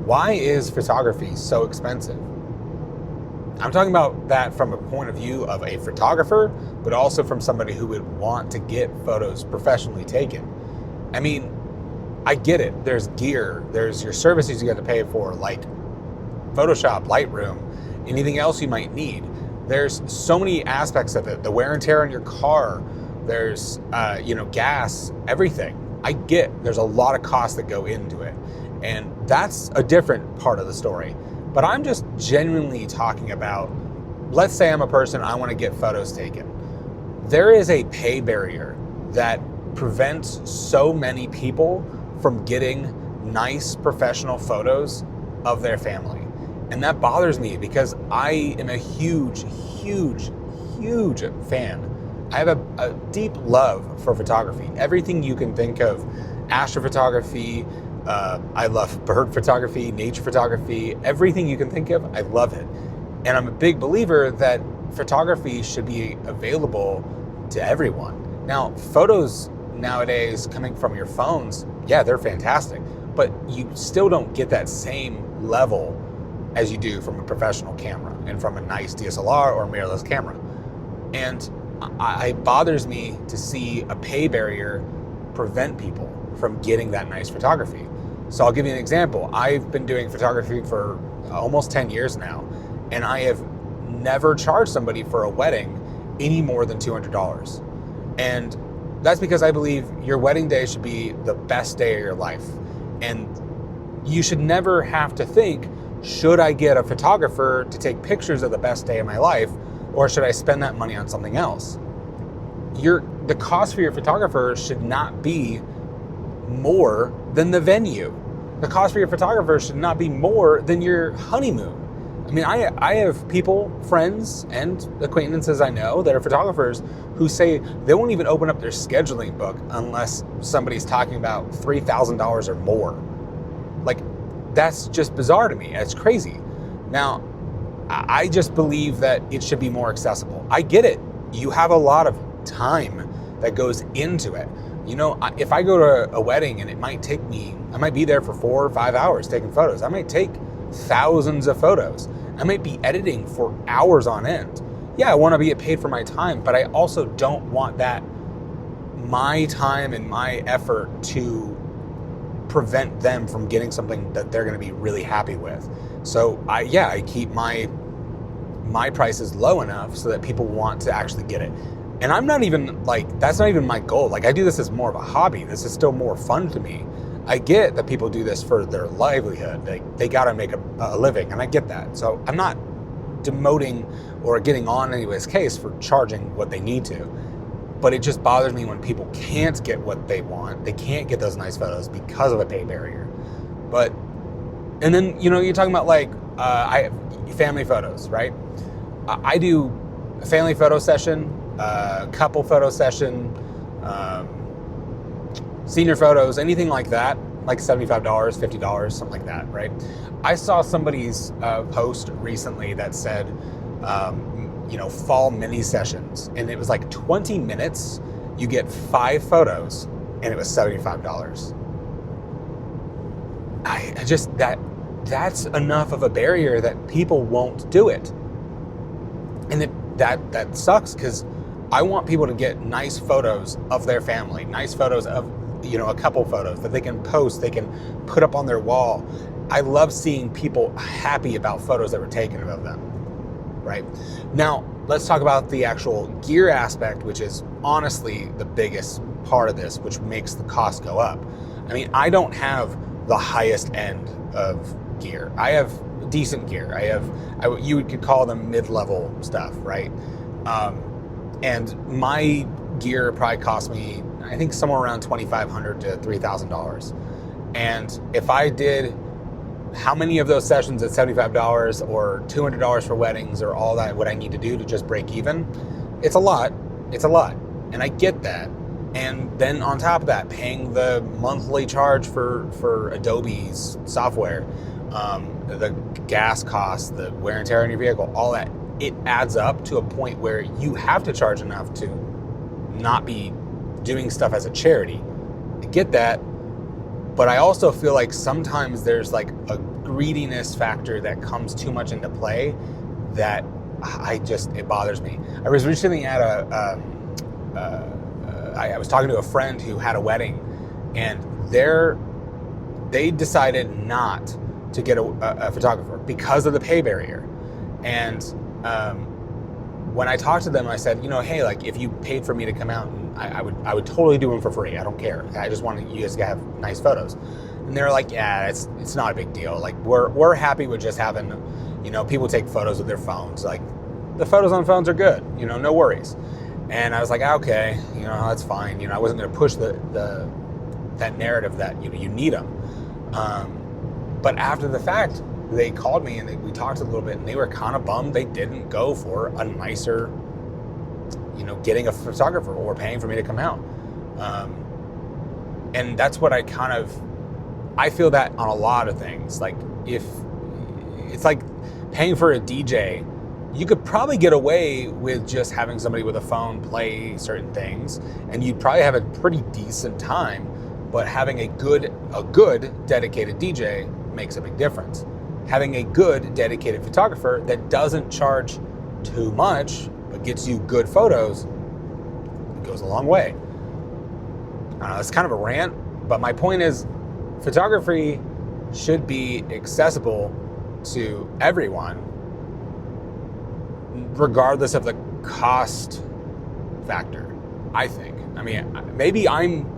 Why is photography so expensive? I'm talking about that from a point of view of a photographer, but also from somebody who would want to get photos professionally taken. I mean, I get it. There's gear, there's your services you got to pay for, like Photoshop, Lightroom, anything else you might need. There's so many aspects of it. The wear and tear on your car, there's gas, everything. I get there's a lot of costs that go into it. And that's a different part of the story. But I'm just genuinely talking about, let's say I'm a person, I want to get photos taken. There is a pay barrier that prevents so many people from getting nice professional photos of their family. And that bothers me because I am a huge, huge, huge fan. I have a deep love for photography. Everything you can think of, astrophotography, I love bird photography, nature photography, everything you can think of, I love it. And I'm a big believer that photography should be available to everyone. Now, photos nowadays coming from your phones, yeah, they're fantastic, but you still don't get that same level as you do from a professional camera and from a nice DSLR or mirrorless camera. And it bothers me to see a pay barrier prevent people from getting that nice photography. So I'll give you an example. I've been doing photography for almost 10 years now, and I have never charged somebody for a wedding any more than $200. And that's because I believe your wedding day should be the best day of your life. And you should never have to think, should I get a photographer to take pictures of the best day of my life, or should I spend that money on something else? The cost for your photographer should not be more than the venue. The cost for your photographer should not be more than your honeymoon. I mean, I have people, friends, and acquaintances I know that are photographers who say they won't even open up their scheduling book unless somebody's talking about $3,000 or more. Like, that's just bizarre to me. It's crazy. Now, I just believe that it should be more accessible. I get it. You have a lot of time that goes into it. You know, if I go to a wedding and I might be there for 4 or 5 hours taking photos. I might take thousands of photos. I might be editing for hours on end. Yeah, I want to get paid for my time, but I also don't want my time and my effort to prevent them from getting something that they're going to be really happy with. So I keep my prices low enough so that people want to actually get it. And I'm not even that's not even my goal. Like, I do this as more of a hobby. This is still more fun to me. I get that people do this for their livelihood. They got to make a living, and I get that. So I'm not demoting or getting on anybody's case for charging what they need to. But it just bothers me when people can't get what they want. They can't get those nice photos because of a pay barrier. And then, you're talking about I have family photos, right? I do a family photo session, couple photo session, senior photos, anything like that, like $75, $50, something like that, right? I saw somebody's post recently that said, fall mini sessions, and it was like 20 minutes, you get 5 photos, and it was $75. That's enough of a barrier that people won't do it. And that sucks, because I want people to get nice photos of their family, nice photos of, a couple photos that they can post, they can put up on their wall. I love seeing people happy about photos that were taken of them, right? Now, let's talk about the actual gear aspect, which is honestly the biggest part of this, which makes the cost go up. I mean, I don't have the highest end of gear. I have decent gear. You could call them mid-level stuff, right? And my gear probably cost me, I think, somewhere around $2,500 to $3,000. And if I did how many of those sessions at $75 or $200 for weddings or all that, what I need to do to just break even, it's a lot. And I get that. And then on top of that, paying the monthly charge for Adobe's software, the gas costs, the wear and tear on your vehicle, all that, it adds up to a point where you have to charge enough to not be doing stuff as a charity. I get that, but I also feel like sometimes there's like a greediness factor that comes too much into play that it bothers me. I was recently at I was talking to a friend who had a wedding, and they decided not to get a photographer because of the pay barrier. And when I talked to them, I said, hey, like, if you paid for me to come out, and I would totally do them for free. I don't care. I just want you guys to have nice photos. And they're like, yeah, it's not a big deal. Like, we're happy with just having, people take photos with their phones. Like, the photos on phones are good. No worries. And I was like, okay, that's fine. I wasn't going to push that narrative that you need them. But after the fact, they called me and we talked a little bit, and they were kind of bummed they didn't go for a nicer, getting a photographer or paying for me to come out. And that's what I feel that on a lot of things. Like, if it's like paying for a DJ, you could probably get away with just having somebody with a phone play certain things, and you'd probably have a pretty decent time. But having a good dedicated DJ makes a big difference. Having a good dedicated photographer that doesn't charge too much but gets you good photos goes a long way. It's kind of a rant, but my point is, photography should be accessible to everyone, regardless of the cost factor, I think. I mean, maybe I'm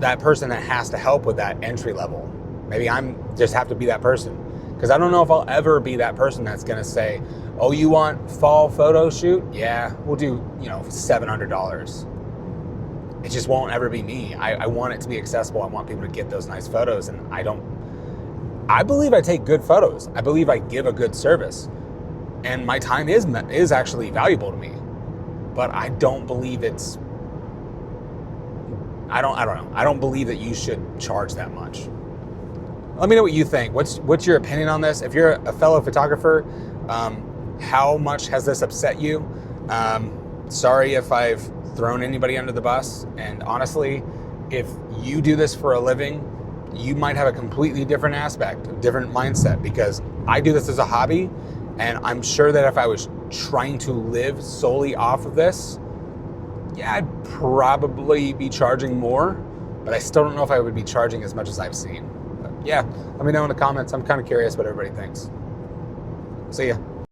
that person that has to help with that entry level. Maybe I'm just have to be that person, because I don't know if I'll ever be that person that's going to say, oh, you want fall photo shoot? Yeah, we'll do, $700. It just won't ever be me. I want it to be accessible. I want people to get those nice photos. And I believe I take good photos. I believe I give a good service. And my time is actually valuable to me. But I don't believe I don't know. I don't believe that you should charge that much. Let me know what you think. What's your opinion on this? If you're a fellow photographer, how much has this upset you? Sorry if I've thrown anybody under the bus. And honestly, if you do this for a living, you might have a completely different aspect, a different mindset, because I do this as a hobby. And I'm sure that if I was trying to live solely off of this, yeah, I'd probably be charging more, but I still don't know if I would be charging as much as I've seen. But yeah, let me know in the comments. I'm kind of curious what everybody thinks. See ya.